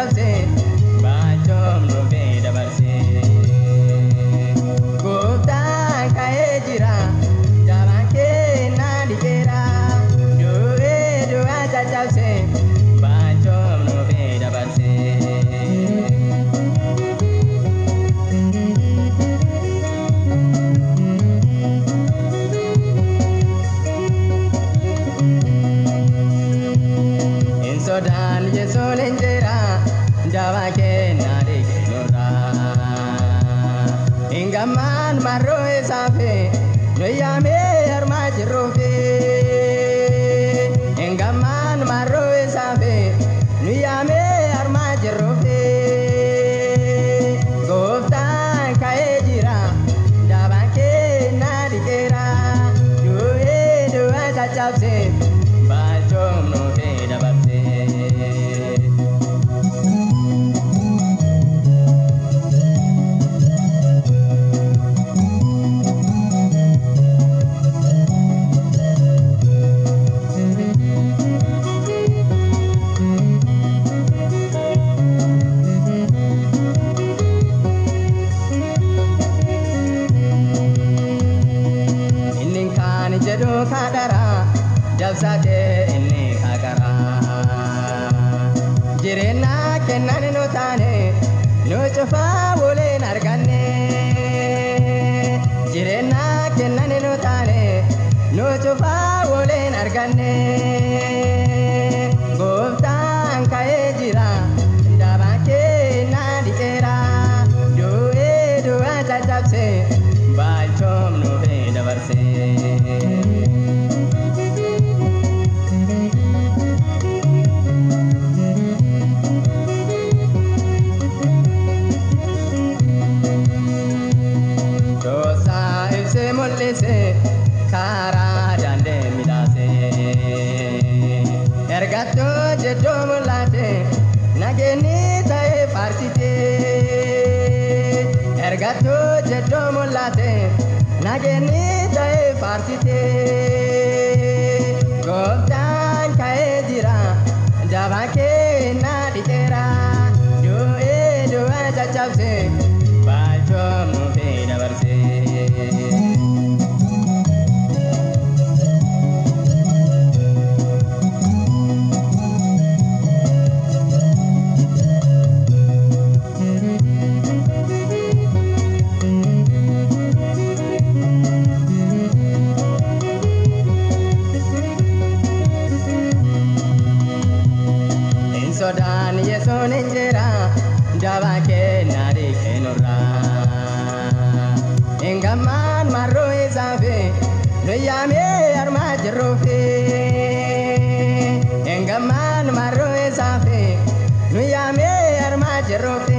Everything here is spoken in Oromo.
chapse bachom no be dabarse gota kae jira jabanke na dikera do aja chapse bachom no be dabarse Sodan yeso lenjera jawa ke nari kenora ingaman maro esafe noyame arma jirofe ingaman maro esafe noyame arma jirofe gofta kae jira jawa ke nari kera do aja chapse bachom no be dabarse Jado kadara jabsate inni kagara jirena kenane no tane no chafa bole nargane jirena kenane no tane no chafa bole nargane gofta kae jira dabake na dikera do aja jabse bachom no be dabarse se kara dande midase ergato jedo mulate nageni tae partite ergato jedo mulate nageni tae partite goftan kae dira javake na dikera do aja chapse bachom no be dabarse Sodan yeso nenjera jawa ke nari kenora engaman maro esafe noyame arma jirofe engaman maro esafe noyame arma jirofe